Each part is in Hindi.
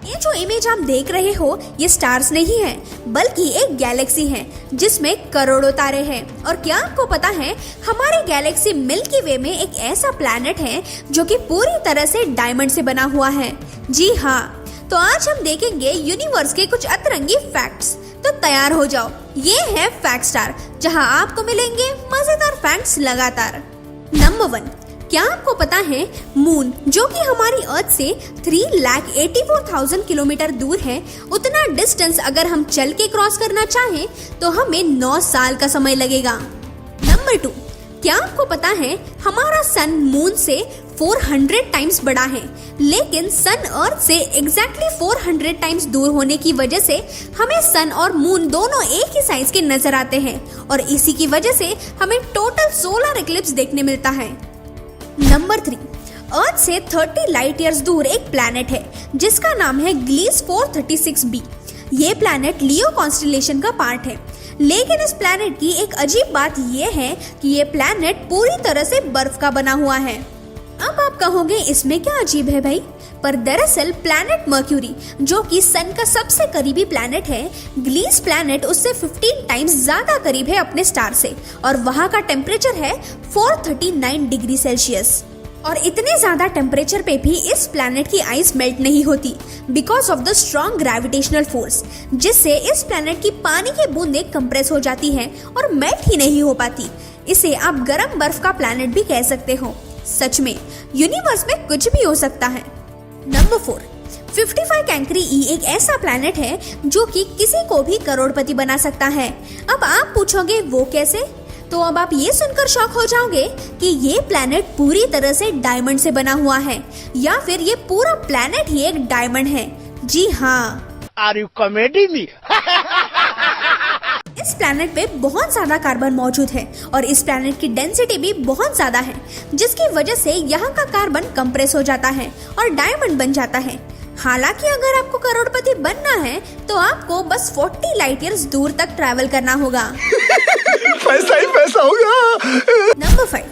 ये जो इमेज आप देख रहे हो ये स्टार्स नहीं है बल्कि एक गैलेक्सी है जिसमें करोड़ों तारे हैं। और क्या आपको पता है हमारी गैलेक्सी मिल्की वे में एक ऐसा प्लैनेट है जो कि पूरी तरह से डायमंड से बना हुआ है। जी हाँ, तो आज हम देखेंगे यूनिवर्स के कुछ अतरंगी फैक्ट्स। तो तैयार हो जाओ, ये है फैक्ट स्टार जहां आपको मिलेंगे मजेदार फैक्ट्स लगातार। नंबर 1, क्या आपको पता है मून जो कि हमारी अर्थ से 3,84,000 किलोमीटर दूर है, उतना डिस्टेंस अगर हम चल के क्रॉस करना चाहें तो हमें 9 साल का समय लगेगा। नंबर 2, क्या आपको पता है हमारा सन मून से 400 टाइम्स बड़ा है, लेकिन सन अर्थ से एग्जैक्टली 400 टाइम्स दूर होने की वजह से हमें सन और मून दोनों एक ही साइज के नजर आते हैं और इसी की वजह से हमें टोटल सोलर इक्लिप्स देखने मिलता है। नंबर 3, अर्थ से 30 लाइट ईयर्स दूर एक प्लैनेट है जिसका नाम है ग्लीस 436b। ये प्लैनेट लियो कॉन्स्टेलेशन का पार्ट है, लेकिन इस प्लैनेट की एक अजीब बात ये है कि ये प्लैनेट पूरी तरह से बर्फ का बना हुआ है। अब आप कहोगे इसमें क्या अजीब है भाई, पर दरअसल प्लैनेट मर्क्यूरी जो कि सन का सबसे करीबी प्लैनेट है, ग्लीस प्लैनेट उससे 15 टाइम्स ज्यादा करीब है अपने स्टार से और वहाँ का टेम्परेचर है 439 डिग्री सेल्सियस। और इतने ज्यादा टेम्परेचर पे भी इस प्लैनेट की आइस मेल्ट नहीं होती because of the strong gravitational force, जिससे इस प्लैनेट की पानी की बूंदें कंप्रेस हो जाती हैं और मेल्ट ही नहीं हो पाती। इसे आप गर्म बर्फ का प्लैनेट भी कह सकते हो। सच में यूनिवर्स में कुछ भी हो सकता है। नंबर 4, 55 कैंकरी ई एक ऐसा प्लैनेट है जो कि किसी को भी करोड़पति बना सकता है। अब आप पूछोगे वो कैसे, तो अब आप ये सुनकर शॉक हो जाओगे कि ये प्लैनेट पूरी तरह से डायमंड से बना हुआ है, या फिर ये पूरा प्लैनेट ही एक डायमंड है। जी हाँ, आर यू कॉमेडी मी? इस प्लैनेट पे बहुत ज्यादा कार्बन मौजूद है और इस प्लैनेट की डेंसिटी भी बहुत ज्यादा है, जिसकी वजह से यहाँ का कार्बन कंप्रेस हो जाता है और डायमंड बन जाता है। हालांकि अगर आपको करोड़पति बनना है तो आपको बस 40 लाइट ईयर्स दूर तक ट्रैवल करना होगा। पैसा ही पैसा होगा। Number 5,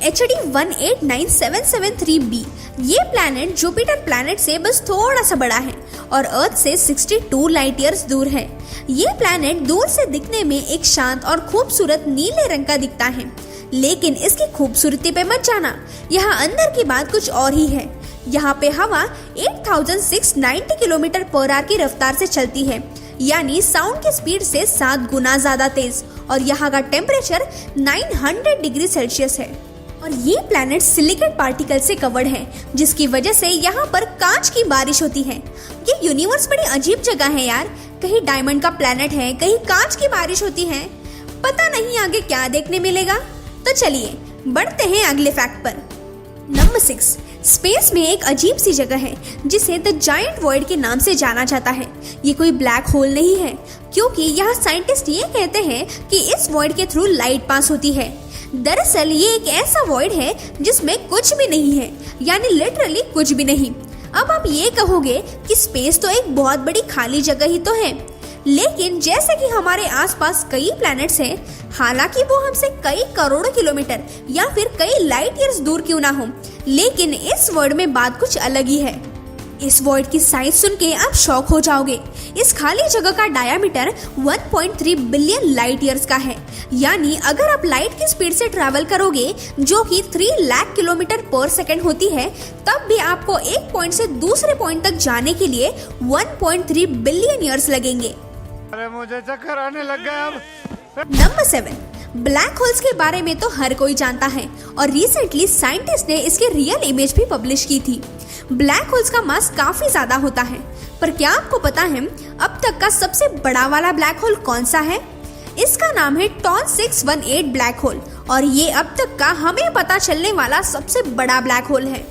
HD 189773b। ये प्लैनेट जुपिटर प्लैनेट से बस थोड़ा सा बड़ा है और अर्थ से 62 लाइट ईयर्स दूर है। ये प्लैनेट दूर से दिखने में एक शांत और खूबसूरत नीले रंग का दिखता है, लेकिन इसकी खूबसूरती पे मत जाना, यहाँ अंदर की बात कुछ और ही है। यहाँ पे हवा 8690 किलोमीटर पर आवर की रफ्तार से चलती है, यानी साउंड की स्पीड से 7 गुना ज्यादा तेज, और यहाँ का टेम्परेचर 900 डिग्री सेल्सियस है। और ये प्लैनेट सिलिकेट पार्टिकल से कवर्ड है, जिसकी वजह से यहाँ पर कांच की बारिश होती है। ये यूनिवर्स बड़ी अजीब जगह है यार, कहीं डायमंड का प्लैनेट है, कहीं कांच की बारिश होती है, पता नहीं आगे क्या देखने मिलेगा। तो चलिए बढ़ते हैं अगले फैक्ट पर। नंबर 6, स्पेस में एक अजीब सी जगह है जिसे द जायंट वॉइड के नाम से जाना जाता है। ये कोई ब्लैक होल नहीं है, क्योंकि यहाँ साइंटिस्ट ये कहते हैं कि इस वॉइड के थ्रू लाइट पास होती है। दरअसल ये एक ऐसा वॉइड है जिसमें कुछ भी नहीं है, यानी लिटरली कुछ भी नहीं। अब आप ये कहोगे कि स्पेस तो एक बहुत बड़ी खाली जगह ही तो है, लेकिन जैसे कि हमारे आसपास कई प्लैनेट्स हैं, हालांकि वो हमसे कई करोड़ों किलोमीटर या फिर कई लाइट ईयर्स दूर क्यों ना हो, लेकिन इस वर्ल्ड में बात कुछ अलग ही है। इस वॉइड की साइज सुन के आप शॉक हो जाओगे। इस खाली जगह का डायामीटर 1.3 बिलियन लाइट ईयर्स का है, यानी अगर आप लाइट की स्पीड से ट्रैवल करोगे जो कि 3 लाख किलोमीटर पर सेकंड होती है, तब भी आपको एक पॉइंट से दूसरे पॉइंट तक जाने के लिए 1.3 बिलियन ईयर्स लगेंगे। अरे मुझे चक्कर आने लग गया अब। नंबर 7, ब्लैक होल्स के बारे में तो हर कोई जानता है और रिसेंटली साइंटिस्ट ने इसकी रियल इमेज भी पब्लिश की थी। ब्लैक होल्स का मास काफी ज्यादा होता है, पर क्या आपको पता है अब तक का सबसे बड़ा वाला ब्लैक होल कौन सा है? इसका नाम है टॉन 618 ब्लैक होल और ये अब तक का हमें पता चलने वाला सबसे बड़ा ब्लैक होल है।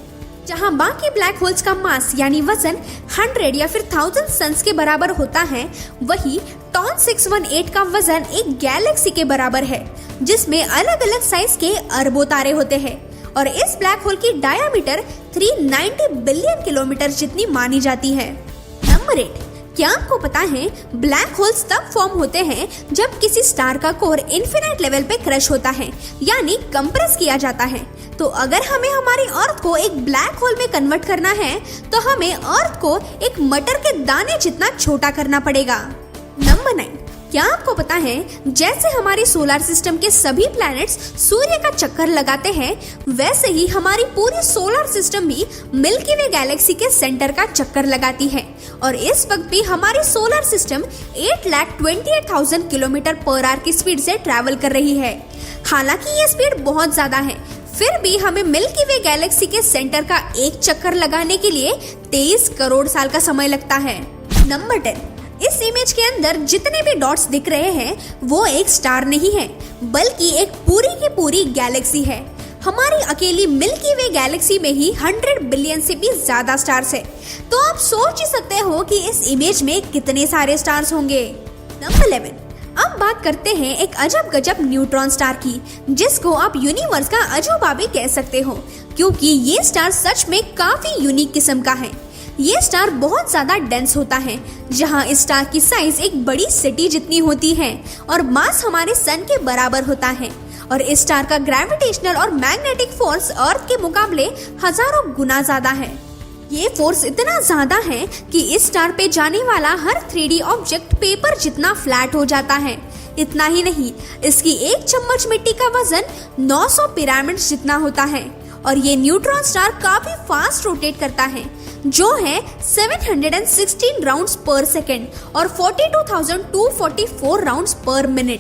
जहां बाकी ब्लैक होल्स का मास यानी वजन 100 या फिर 1000 सन्स के बराबर होता है, वही टॉन 618 का वजन एक गैलेक्सी के बराबर है, जिसमें अलग अलग साइज के अरबों तारे होते हैं। और इस ब्लैक होल की डायामीटर 390 बिलियन किलोमीटर जितनी मानी जाती है। नंबर 8, क्या आपको पता है ब्लैक होल्स तब फॉर्म होते हैं जब किसी स्टार का कोर इन्फिनाइट लेवल पे क्रश होता है, यानी कंप्रेस किया जाता है, तो अगर हमें हमारी अर्थ को एक ब्लैक होल में कन्वर्ट करना है तो हमें अर्थ को एक मटर के दाने जितना छोटा करना पड़ेगा। नंबर 9, क्या आपको पता है जैसे हमारे सोलर सिस्टम के सभी प्लैनेट्स सूर्य का चक्कर लगाते हैं, वैसे ही हमारी पूरी सोलर सिस्टम भी मिल्की वे गैलेक्सी के सेंटर का चक्कर लगाती है और इस वक्त भी हमारी solar system 8,28,000 kilometre per hour की स्पीड से ट्रैवल कर रही है। हालांकि ये स्पीड बहुत ज्यादा है, फिर भी हमें मिल्की वे गैलेक्सी के सेंटर का एक चक्कर लगाने के लिए 23 करोड़ साल का समय लगता है। नंबर 10, इस इमेज के अंदर जितने भी डॉट्स दिख रहे हैं वो एक स्टार नहीं है, बल्कि एक पूरी की पूरी गैलेक्सी है। हमारी अकेली मिल्की वे गैलेक्सी में ही 100 बिलियन से भी ज्यादा स्टार्स है, तो आप सोच ही सकते हो कि इस इमेज में कितने सारे स्टार्स होंगे। नंबर 11, अब बात करते हैं एक अजब गजब न्यूट्रॉन स्टार की, जिसको आप यूनिवर्स का अजूबा भी कह सकते हो, क्योंकि ये स्टार सच में काफी यूनिक किस्म का है। ये स्टार बहुत ज्यादा डेंस होता है, जहां इस स्टार की साइज एक बड़ी सिटी जितनी होती है और मास हमारे सन के बराबर होता है और इस स्टार का ग्रेविटेशनल और मैग्नेटिक फोर्स अर्थ के मुकाबले हजारों गुना ज्यादा है। ये फोर्स इतना ज्यादा है कि इस स्टार पे जाने वाला हर 3D ऑब्जेक्ट पेपर जितना फ्लैट हो जाता है। इतना ही नहीं, इसकी एक चम्मच मिट्टी का वजन 900 पिरामिड्स जितना होता है और ये न्यूट्रॉन स्टार काफी फास्ट रोटेट करता है, जो है 716 राउंड्स पर सेकेंड और 42,244 राउंड्स पर मिनट।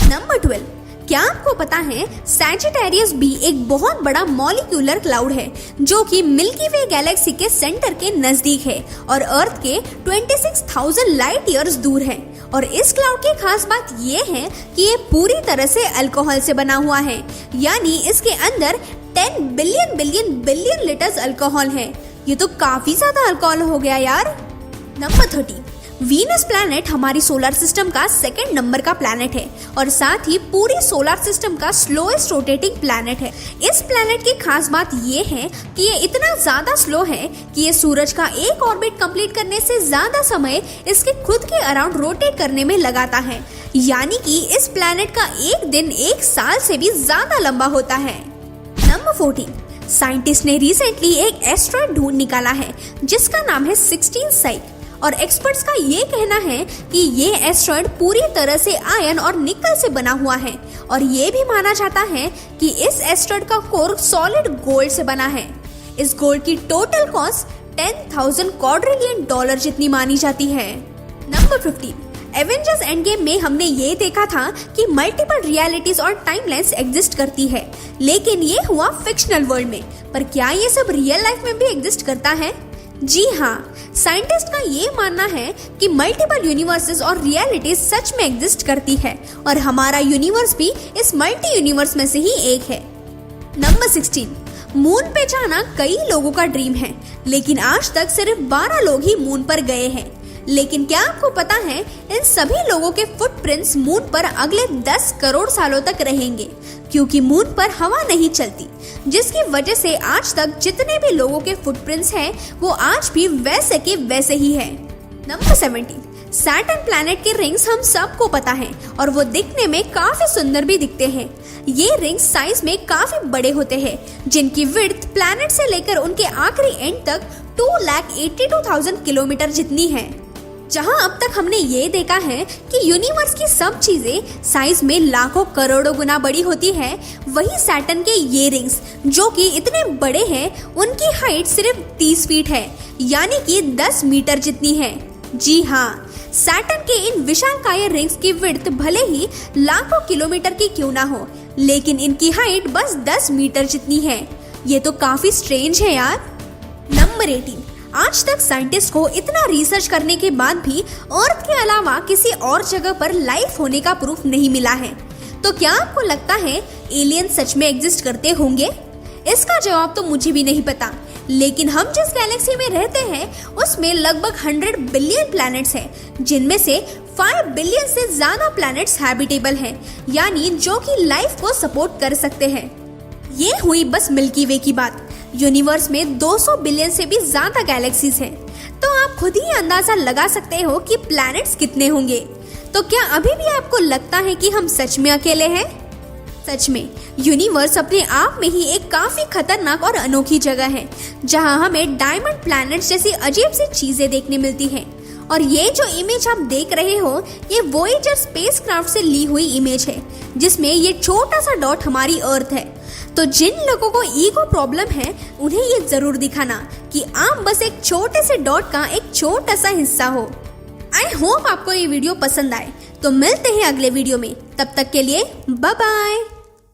नंबर 12, क्या आपको पता है सैजिटेरियस भी एक बहुत बड़ा मॉलिक्यूलर क्लाउड है जो कि मिल्की वे गैलेक्सी के सेंटर के नजदीक है और अर्थ के 26,000 लाइट ईयर्स दूर है। और इस क्लाउड की खास बात ये है कि ये पूरी तरह से अल्कोहल से बना हुआ है, यानी इसके अंदर 10 बिलियन लीटर्स अल्कोहल है। ये तो काफी ज्यादा अल्कोहल हो गया यार। नंबर 13, वीनस प्लैनेट हमारी सोलर सिस्टम का सेकंड नंबर का प्लैनेट है और साथ ही पूरी सोलर सिस्टम का स्लोएस्ट रोटेटिंग प्लैनेट है। इस प्लैनेट की खास बात ये है कि ये इतना ज्यादा स्लो है कि ये सूरज का एक ऑर्बिट कंप्लीट करने से ज्यादा समय इसके खुद के अराउंड रोटेट करने में लगाता है, यानी कि इस प्लैनेट का एक दिन एक साल से भी ज्यादा लंबा होता है। नंबर 14, साइंटिस्ट ने रिसेंटली एक एस्ट्रॉयड ढूंढ निकाला है जिसका नाम है 16 साइक और एक्सपर्ट्स का ये कहना है कि ये एस्ट्रॉयड पूरी तरह से आयरन और निकल से बना हुआ है और ये भी माना जाता है कि इस एस्ट्रॉयड का कोर सॉलिड गोल्ड से बना है। इस गोल्ड की टोटल कॉस्ट 10,000 क्वाड्रिलियन डॉलर जितनी मानी जाती है। नंबर 15, एवेंजर्स एंड गेम में हमने ये देखा था कि मल्टीपल रियलिटीज और टाइमलाइंस एग्जिस्ट करती है, लेकिन ये हुआ फिक्शनल वर्ल्ड में। पर क्या ये सब रियल लाइफ में भी एग्जिस्ट करता है? जी हाँ, साइंटिस्ट का ये मानना है कि मल्टीपल यूनिवर्सेस और रियलिटीज सच में एग्जिस्ट करती है और हमारा यूनिवर्स भी इस मल्टी यूनिवर्स में से ही एक है। नंबर 16, मून पे जाना कई लोगों का ड्रीम है, लेकिन आज तक सिर्फ 12 लोग ही मून पर गए हैं। लेकिन क्या आपको पता है इन सभी लोगों के फुटप्रिंट्स मून पर अगले 10 करोड़ सालों तक रहेंगे, क्योंकि मून पर हवा नहीं चलती, जिसकी वजह से आज तक जितने भी लोगों के फुटप्रिंट्स हैं वो आज भी वैसे के वैसे ही है। नंबर 17, सैटर्न प्लैनेट के रिंग्स हम सबको पता है और वो दिखने में काफी सुंदर भी दिखते हैं। ये रिंग्स साइज में काफी बड़े होते हैं, जिनकी विड्थ प्लैनेट से लेकर उनके आखिरी एंड तक 2,82,000 किलोमीटर जितनी है। जहां अब तक हमने ये देखा है कि यूनिवर्स की सब चीजें साइज में लाखों करोड़ों गुना बड़ी होती है, वही सैटर्न के ये रिंग्स जो कि इतने बड़े हैं, उनकी हाइट सिर्फ 30 फीट है, यानी कि 10 मीटर जितनी है। जी हाँ, सैटर्न के इन विशालकाय रिंग्स की विड्थ भले ही लाखों किलोमीटर की क्यों ना हो, लेकिन इनकी हाइट बस 10 मीटर जितनी है। ये तो काफी स्ट्रेंज है यार। नंबर 18, आज तक साइंटिस्ट को इतना रिसर्च करने के बाद भी अर्थ के अलावा किसी और जगह पर लाइफ होने का प्रूफ नहीं मिला है। तो क्या आपको लगता है एलियन सच में एग्जिस्ट करते होंगे? इसका जवाब तो मुझे भी नहीं पता, लेकिन हम जिस गैलेक्सी में रहते हैं उसमें लगभग 100 बिलियन प्लैनेट्स हैं, जिनमें से 5 बिलियन से ज्यादा प्लैनेट्स हैबिटेबल हैं, यानी जो कि लाइफ को सपोर्ट कर सकते हैं। ये हुई बस मिल्की वे की बात। यूनिवर्स में 200 बिलियन से भी ज्यादा गैलेक्सीज हैं, तो आप खुद ही अंदाजा लगा सकते हो कि प्लैनेट्स कितने होंगे। तो तो क्या अभी भी आपको लगता है कि हम सच में अकेले हैं? सच में यूनिवर्स अपने आप में ही एक काफी खतरनाक और अनोखी जगह है, जहां हमें डायमंड प्लैनेट्स जैसी अजीब सी चीजें देखने मिलती हैं। और ये जो इमेज आप देख रहे हो, ये वॉयेजर स्पेसक्राफ्ट से ली हुई इमेज है, जिसमें ये छोटा सा डॉट हमारी अर्थ है। तो जिन लोगों को ईगो प्रॉब्लम है, उन्हें ये जरूर दिखाना कि आप बस एक छोटे से डॉट का एक छोटा सा हिस्सा हो। आई होप आपको ये वीडियो पसंद आए। तो मिलते हैं अगले वीडियो में, तब तक के लिए बाय बाय।